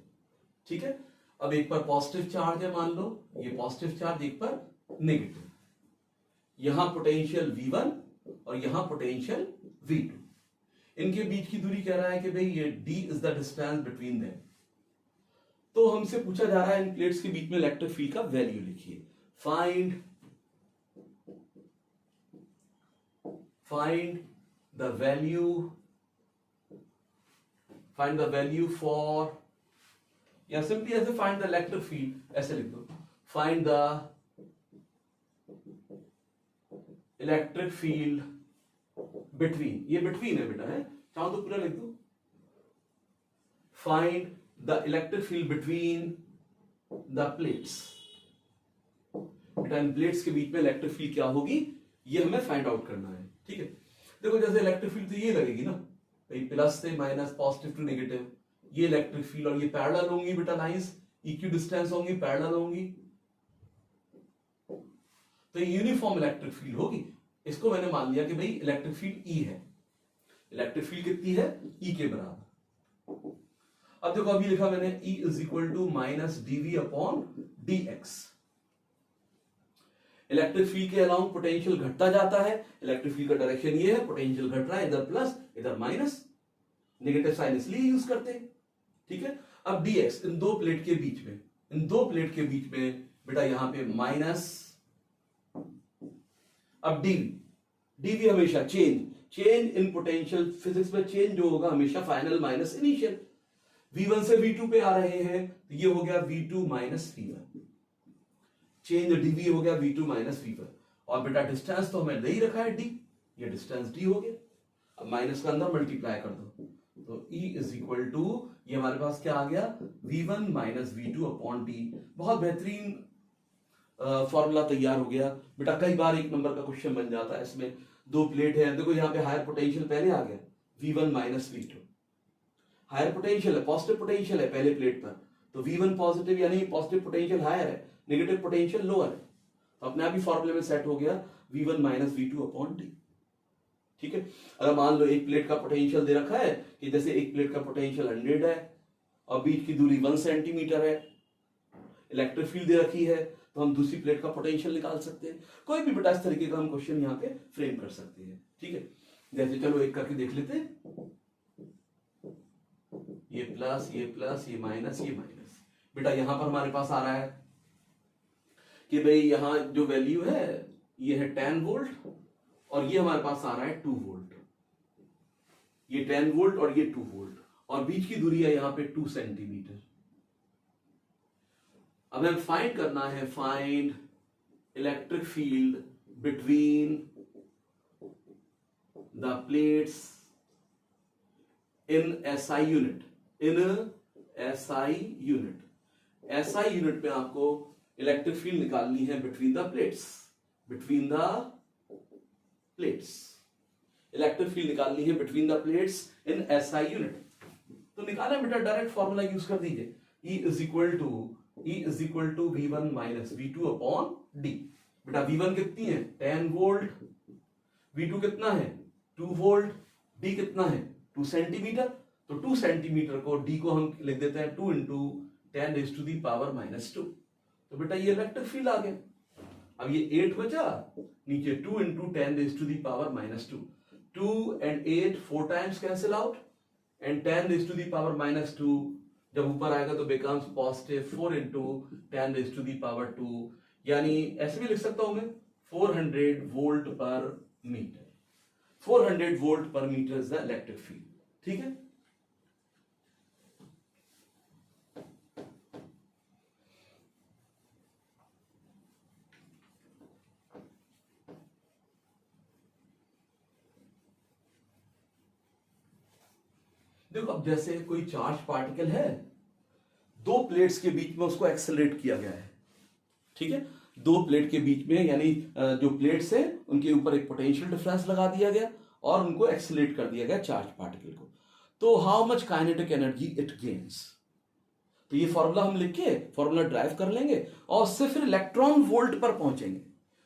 A: ठीक है। अब एक पर पॉजिटिव चार्ज है, मान लो ये पॉजिटिव चार्ज, एक पर नेगेटिव। यहां पोटेंशियल V1 और यहां पोटेंशियल V2, इनके बीच की दूरी कह रहा है कि भाई ये d is the distance between them. तो हमसे पूछा जा रहा है इन प्लेट्स के बीच में इलेक्ट्रिक फील्ड का वैल्यू लिखिए। फाइंड द वैल्यू फॉर, या सिंपली ऐसे फाइंड द इलेक्ट्रिक फील्ड ऐसे लिख दो, find the electric field between, ये बिटवीन है बेटा, है चाहो तो पूरा लिख दो, find the electric field between the plates. बेटा इन प्लेट्स के बीच में इलेक्ट्रिक फील्ड क्या होगी ये हमें फाइंड आउट करना है, ठीक है। देखो जैसे इलेक्ट्रिक फील्ड तो ये लगेगी ना भाई, प्लस से माइनस, पॉजिटिव टू नेगेटिव, ये इलेक्ट्रिक फील्ड, और ये पैरेलल होंगी बेटा, लाइंस इक्वी डिस्टेंस होंगी, पैरेलल होंगी, तो ये यूनिफॉर्म इलेक्ट्रिक फील्ड होगी। इसको मैंने मान लिया कि भाई इलेक्ट्रिक फील्ड E है। इलेक्ट्रिक फील्ड कितनी है, E के बराबर। अब देखो अभी लिखा मैंने E is equal to minus dV/dx। Electric field के अलाउंग पोटेंशियल घटता जाता है, इलेक्ट्रिक फील्ड का डायरेक्शन ये है, पोटेंशियल घट रहा है, इधर प्लस इधर माइनस, नेगेटिव साइन इसलिए यूज करते हैं, ठीक है। अब dx इन दो प्लेट के बीच में, बेटा यहां पे माइनस, अब dv हमेशा चेंज इन पोटेंशियल, फिजिक्स में चेंज जो होगा हमेशा फाइनल माइनस इनिशियल। V1 से V2 पे आ रहे हैं तो ये हो गया V2 minus V1। Change DV हो गया v2 माइनस v1, और बेटा डिस्टेंस तो हमें दे ही रखा है d, ये डिस्टेंस d हो गया। अब माइनस का अंदर मल्टीप्लाई कर दो, तो E इज इक्वल टू, ये हमारे पास क्या आ गया, v1 माइनस v2 अपॉन d। बहुत बेहतरीन फॉर्मूला तैयार हो गया बेटा। कई बार एक नंबर का क्वेश्चन बन जाता है, इसमें दो प्लेट है, देखो यहाँ पे हायर पोटेंशियल पहले आ गया v1 माइनस v2, हायर पोटेंशियल है, पॉजिटिव पोटेंशियल है पहले प्लेट पर, तो v1 पॉजिटिव यानी पॉजिटिव पोटेंशियल हायर है, नेगेटिव पोटेंशियल लोअर है, तो अपने आप ही फॉर्मूले में सेट हो गया v1 माइनस v2 अपॉन d। ठीक है, अगर मान लो एक प्लेट का पोटेंशियल दे रखा है कि जैसे एक प्लेट का पोटेंशियल 100 है और बीच की दूरी 1 सेंटीमीटर है, इलेक्ट्रिक फील्ड दे रखी है, तो हम दूसरी प्लेट का पोटेंशियल निकाल सकते हैं। कोई भी बेटा इस तरीके का हम क्वेश्चन यहाँ पे फ्रेम कर सकते हैं। ठीक है, जैसे चलो एक करके देख लेते हैं, ये प्लस ये प्लस ये माइनस ये माइनस। बेटा यहां पर हमारे पास आ रहा है कि भाई यहां जो वैल्यू है ये है 10 वोल्ट और ये हमारे पास आ रहा है 2 वोल्ट, ये 10 वोल्ट और ये 2 वोल्ट, और बीच की दूरी है यहां पे 2 सेंटीमीटर। अब हमें फाइंड करना है, find electric field between the plates in SI unit, in SI unit. SI unit में आपको इलेक्ट्रिक फील्ड निकालनी है between the plates, between the plates, electric field निकालनी है between the plates in SI unit. तो निकाला बेटा, डायरेक्ट फॉर्मूला यूज कर दीजिए, E is equal to V1 माइनस V2 अपॉन D। बेटा V1 कितनी है 10 वोल्ट, V2 कितना है 2 वोल्ट, D कितना है 2 सेंटीमीटर, तो 2 सेंटीमीटर को D को हम लिख देते हैं 2 into 10 raise to the power -2। तो बेटा ये इलेक्ट्रिक फील्ड आ गया। अब ये 8 बचा, नीचे 2 into 10 raise to the power -2, 2 and 8 4 times cancel out, and 10 raise to the power -2 जब ऊपर आएगा तो becomes positive 4 into 10 raise to the power 2, यानी ऐसे भी लिख सकता हूं मैं 400 वोल्ट पर मीटर, 400 वोल्ट पर metre is the electric field. ठीक है, देखो अब जैसे कोई चार्ज पार्टिकल है, दो प्लेट्स के बीच में उसको एक्सेलरेट किया गया है। ठीक है, दो प्लेट के बीच में, यानी जो प्लेट्स है उनके ऊपर एक पोटेंशियल डिफरेंस लगा दिया गया और उनको एक्सेलरेट कर दिया गया चार्ज पार्टिकल को। तो how much kinetic energy it gains, तो ये फॉर्मूला हम लिख के फॉर्मूला ड्राइव कर लेंगे और सिर्फ इलेक्ट्रॉन वोल्ट पर पहुंचेंगे।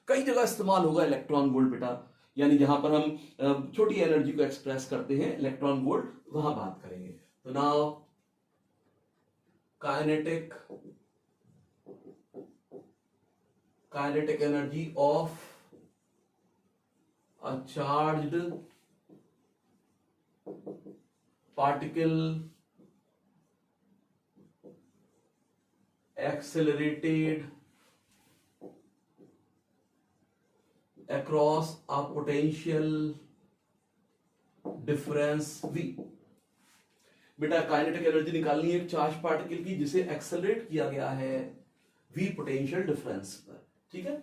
A: कई जगह इस्तेमाल होगा इलेक्ट्रॉन वोल्ट बेटा, यानी जहां पर हम छोटी एनर्जी को एक्सप्रेस करते हैं इलेक्ट्रॉन वोल्ट, वहां बात करेंगे। तो now kinetic energy of a charged particle accelerated across a potential difference V। बेटा काइनेटिक एनर्जी निकालनी है एक चार्ज पार्टिकल की जिसे एक्सेलरेट किया गया है V पोटेंशियल डिफरेंस पर। ठीक है,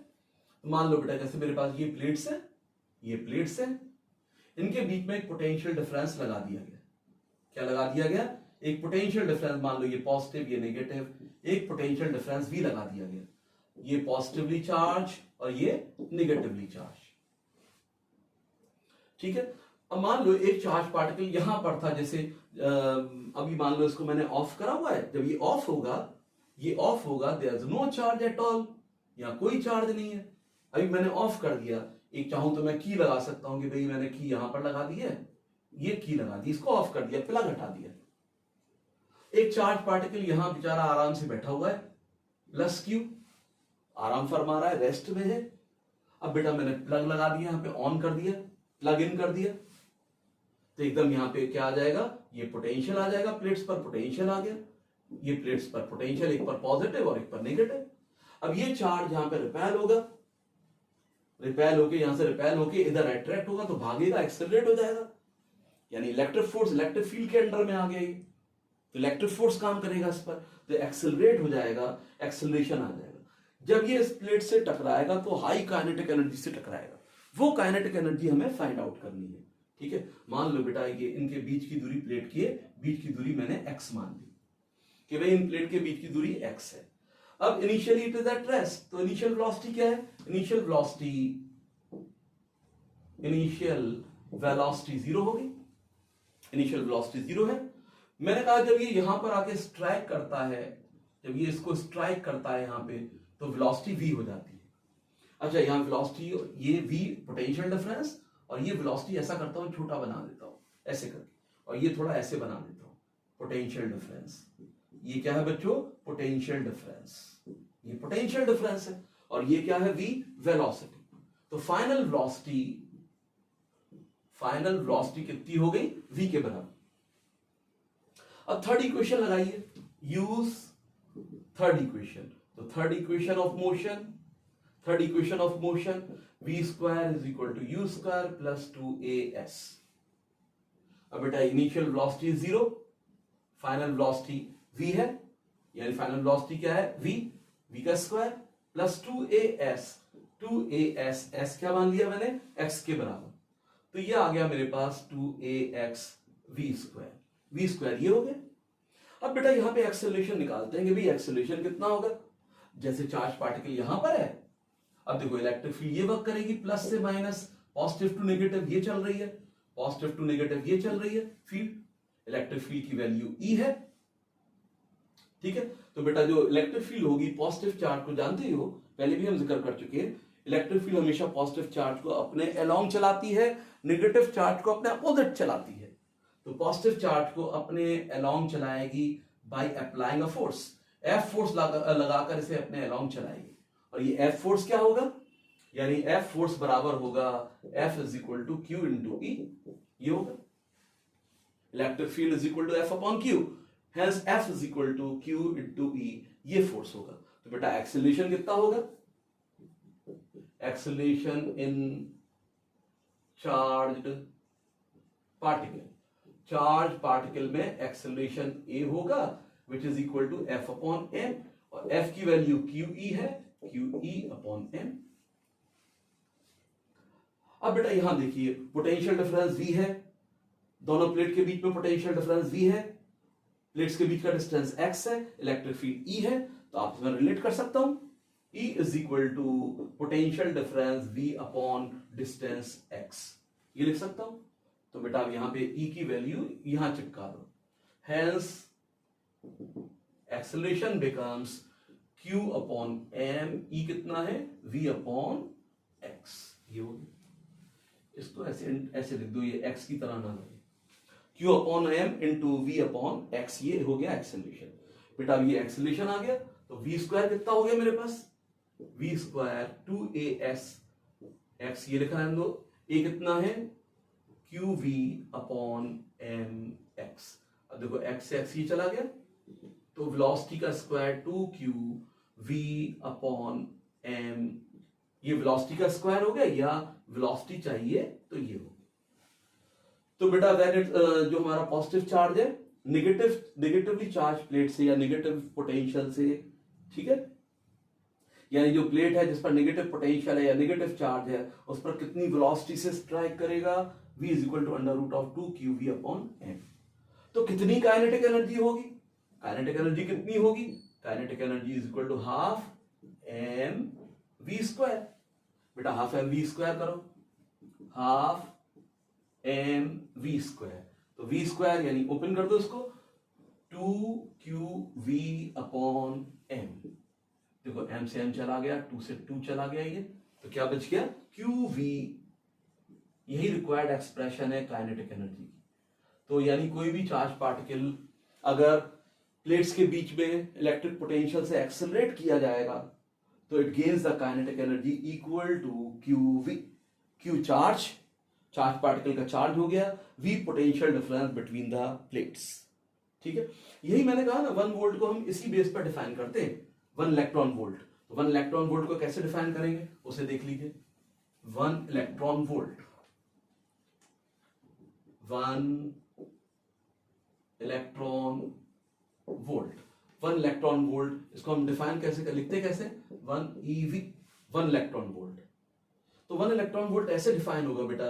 A: मान लो बेटा जैसे मेरे पास ये प्लेट्स है, ये प्लेट्स है, इनके बीच में एक पोटेंशियल डिफरेंस लगा दिया गया। क्या लगा दिया गया, एक पोटेंशियल डिफरेंस, मान लो ये पॉजिटिव ये नेगेटिव, एक पोटेंशियल डिफरेंस V लगा दिया गया, ये पॉजिटिवली चार्ज और ये नेगेटिवली चार्ज। ठीक है, अब मान लो एक चार्ज पार्टिकल यहां पर था, जैसे अभी मान लो इसको मैंने ऑफ करा हुआ है, जब ये ऑफ होगा, ये ऑफ होगा, there is no charge at all, यहां कोई चार्ज नहीं है। अभी मैंने ऑफ कर दिया, एक चाहूं तो मैं की लगा सकता हूं कि भाई मैंने की यहां पर लगा दी है, ये की लगा दी, इसको ऑफ कर दिया, प्लग हटा दिया। एक चार्ज पार्टिकल यहां बेचारा आराम से बैठा हुआ है, प्लस क्यू, आराम फरमा रहा है, रेस्ट में है। अब बेटा मैंने प्लग लगा दिया, यहां पे ऑन कर दिया, प्लग इन कर दिया, तो एकदम यहां पे क्या आ जाएगा, ये पोटेंशियल आ जाएगा, प्लेट्स पर पोटेंशियल आ गया, ये प्लेट्स पर पोटेंशियल, एक पर पॉजिटिव और एक पर नेगेटिव। अब ये चार्ज यहां पे रिपेल होगा, रिपेल होके यहां से रिपेल होके इधर अट्रैक्ट होगा, तो भागेगा, एक्सेलरेट हो जाएगा, यानी इलेक्ट्रिक फोर्स इलेक्ट्रिक फील्ड के अंडर में आ गया, तो इलेक्ट्रिक फोर्स काम करेगा इस पर, तो एक्सेलरेट हो जाएगा, एक्सेलरेशन आ जाएगा। जब ये इस प्लेट से टकराएगा तो हाई काइनेटिक एनर्जी से टकराएगा, वो काइनेटिक एनर्जी हमें फाइंड आउट करनी है। ठीक है, मान लो बेटा ये इनके बीच की दूरी, प्लेट के बीच की दूरी मैंने x मान ली कि भाई इन प्लेट के बीच की दूरी x है। अब initially it is at rest, तो इनिशियल वेलोसिटी क्या है? इनिशियल वेलोसिटी जीरो होगी। इनिशियल वेलोसिटी जीरो है। मैंने कहा जब ये यहां पर आके स्ट्राइक करता है, जब ये इसको स्ट्राइक करता है यहां पे, तो वेलोसिटी v हो जाती है। अच्छा, यहां वेलोसिटी, ये v पोटेंशियल डिफरेंस, और ये वेलोसिटी ऐसा करता हूं, छोटा बना देता हूं ऐसे करके, और ये थोड़ा ऐसे बना देता हूं, पोटेंशियल डिफरेंस। ये क्या है बच्चों? Potential difference. ये पोटेंशियल डिफरेंस है, और ये क्या है? v, velocity. तो फाइनल वेलोसिटी कितनी हो गई? v के बराबर। अब थर्ड इक्वेशन लगाइए, यूज थर्ड इक्वेशन। तो third equation of motion, v square is equal to u square plus 2as। अब बेटा initial velocity zero, final velocity v है, यानी फाइनल वेलोसिटी क्या है? v का स्क्वायर प्लस 2as s क्या मान लिया मैंने? x के बराबर। तो ये आ गया मेरे पास 2ax v स्क्वायर ये हो गया। अब बेटा यहां पे एक्सेलरेशन निकालते हैं कि भाई एक्सेलरेशन कितना होगा। जैसे चार्ज पार्टिकल यहां पर है, अब देखो इलेक्ट्रिक फील्ड ये वर्क करेगी, प्लस से माइनस, पॉजिटिव टू नेगेटिव ये चल रही है, पॉजिटिव टू नेगेटिव ये चल रही है फील्ड। इलेक्ट्रिक फील्ड की वैल्यू E है। ठीक है, तो बेटा जो इलेक्ट्रिक फील्ड होगी, पॉजिटिव चार्ज को जानते ही हो, पहले भी हम जिक्र कर चुके हैं, इलेक्ट्रिक फील्ड हमेशा पॉजिटिव चार्ज को अपने अलोंग चलाती है, नेगेटिव चार्ज को अपने अपोजिट चलाती है। तो पॉजिटिव चार्ज को अपने अलोंग चलाएगी by applying a force, F force लगाकर इसे अपने अलोंग चलाएगी। और ये F फोर्स क्या होगा? यानी F फोर्स बराबर होगा F is equal to Q into E, ये होगा। Electric field is equal to F upon Q, hence F is equal to Q into E, ये फोर्स होगा। तो बेटा एक्सेलरेशन कितना होगा? एक्सेलरेशन इन चार्ज्ड पार्टिकल में एक्सेलरेशन A होगा which is equal to F upon m, और F की वैल्यू QE है, QE अपॉन m। अब बेटा यहां देखिए पोटेंशियल डिफरेंस V है, दोनों प्लेट के बीच में पोटेंशियल डिफरेंस V है, प्लेट्स के बीच का डिस्टेंस x है, इलेक्ट्रिक फील्ड E है, तो आप इसमें रिलेट कर सकता हूं, E is equal to potential difference V upon distance x, ये लिख सकता हूं। तो बेटा अब यहां पे E की वैल्यू यहां चिपका दो, hence acceleration becomes Q upon m, E कितना है? V अपॉन x, ये हो गया। इसको ऐसे लिख दो, ये x की तरह ना लगे, Q upon m into V upon x, ये हो गया एक्सेलरेशन। बेटा अब ये एक्सेलरेशन आ गया, तो V स्क्वायर कितना हो गया मेरे पास? V स्क्वायर 2as x, ये लिखा है दो, A कितना है? QV upon mx। अब देखो x से x ये चला गया, तो वेलोसिटी का स्क्वायर 2QV अपॉन m, ये वेलोसिटी का स्क्वायर हो गया, या वेलोसिटी चाहिए तो ये हो गया। तो बेटा जो हमारा पॉजिटिव चार्ज है, नेगेटिवली चार्ज प्लेट से या नेगेटिव पोटेंशियल से, ठीक है, यानी जो प्लेट है जिस पर नेगेटिव पोटेंशियल है या नेगेटिव चार्ज है, उस पर कितनी वेलोसिटी से स्ट्राइक करेगा? v is equal to under root of 2QV upon m। तो कितनी काइनेटिक एनर्जी होगी? काइनेटिक एनर्जी कितनी होगी? Kinetic energy is equal to half mv square. बेटा हाफ mv स्क्वायर करो, हाफ mv स्क्वायर, तो v स्क्वायर यानी ओपन कर दो इसको, 2QV अपॉन m। देखो m से m चला गया, 2 से 2 चला गया, ये तो क्या बच गया? QV। यही रिक्वायर्ड एक्सप्रेशन है काइनेटिक एनर्जी की। तो यानी कोई भी चार्ज पार्टिकल अगर प्लेट्स के बीच में इलेक्ट्रिक पोटेंशियल से एक्सेलरेट किया जाएगा, तो it gains the kinetic energy equal to QV। Q charge particle का चार्ज हो गया, V potential difference between the plates. ठीक है, यही मैंने कहा ना, 1 वोल्ट को हम इसी बेस पर डिफाइन करते हैं, 1 इलेक्ट्रॉन वोल्ट। तो 1 इलेक्ट्रॉन वोल्ट को कैसे डिफाइन करेंगे उसे देख लीजिए। 1 electron volt, 1 electron volt, 1 electron volt, इसको हम डिफाइन कैसे लिखते कैसे, 1 eV 1 इलेक्ट्रॉन वोल्ट। तो 1 इलेक्ट्रॉन वोल्ट ऐसे डिफाइन होगा बेटा,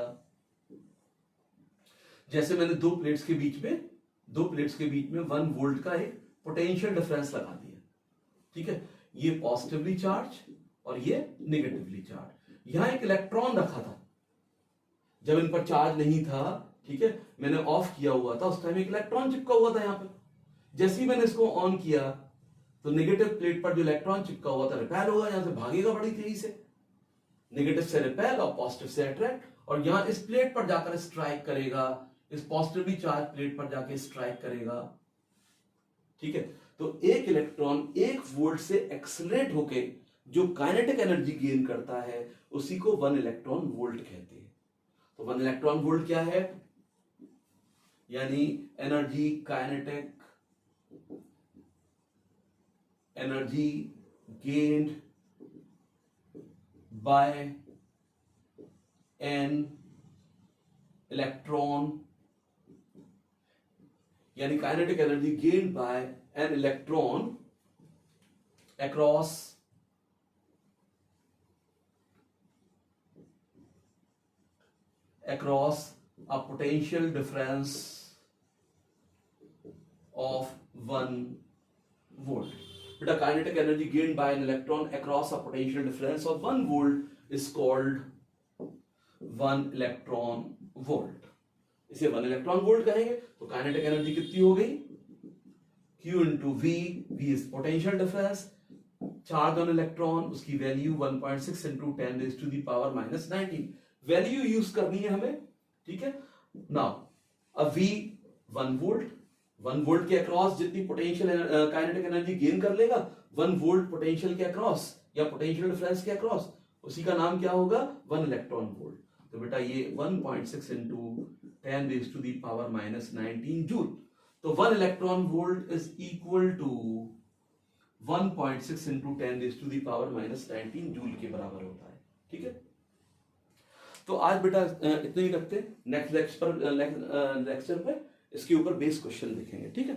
A: जैसे मैंने दो प्लेट्स के बीच में 1 वोल्ट का एक पोटेंशियल डिफरेंस लगा दिया, ठीक है। ये पॉजिटिवली चार्ज और ये नेगेटिवली चार्ज। यहां एक इलेक्ट्रॉन रखा था जब इन पर चार्ज नहीं था, ठीक है, मैंने ऑफ किया हुआ था, उस टाइम एक इलेक्ट्रॉन चिपका हुआ था यहां पे। जैसे ही मैंने इसको ऑन किया तो नेगेटिव प्लेट पर जो इलेक्ट्रॉन चिपका हुआ था रिपेल होगा, यहां से भागेगा बड़ी तेजी से, नेगेटिव से रिपेल और पॉजिटिव से अट्रैक्ट, और यहां इस प्लेट पर जाकर स्ट्राइक करेगा, इस पॉजिटिवली चार्ज प्लेट पर जाके स्ट्राइक करेगा, ठीक है। तो एक इलेक्ट्रॉन 1 वोल्ट से एक्सेलरेट होके जो काइनेटिक एनर्जी गेन करता है उसी को 1 इलेक्ट्रॉन वोल्ट कहते हैं। तो 1 इलेक्ट्रॉन वोल्ट क्या है, यानी energy kinetic energy gained by an electron, यानी kinetic energy gained by an electron across a potential difference of 1 volt. But a kinetic energy gained by an electron across a potential difference of 1 volt is called 1 electron volt. इसे 1 इलेक्ट्रॉन वोल्ट कहेंगे। तो काइनेटिक एनर्जी कितनी हो गई, Q into V, V is potential difference, charge on electron, उसकी value 1.6 into 10 raised to the power minus 19। Value use करनी है हमें, ठीक है। नाउ अब V 1 वोल्ट के अक्रॉस जितनी पोटेंशियल काइनेटिक एनर्जी गेन कर लेगा 1 वोल्ट पोटेंशियल के अक्रॉस या पोटेंशियल डिफरेंस के अक्रॉस, उसी का नाम क्या होगा, 1 इलेक्ट्रॉन वोल्ट। तो बेटा ये 1.6 into 10 raised to the power minus 19 joule. तो 1 electron volt is equal to 1.6 into 10 raised to the power minus 19 joule के बराबर होता है, ठीक है। तो आज बेटा इतना ही रखते हैं, नेक्स्ट लेक्चर पर इसके ऊपर बेस क्वेश्चन देखेंगे, ठीक है।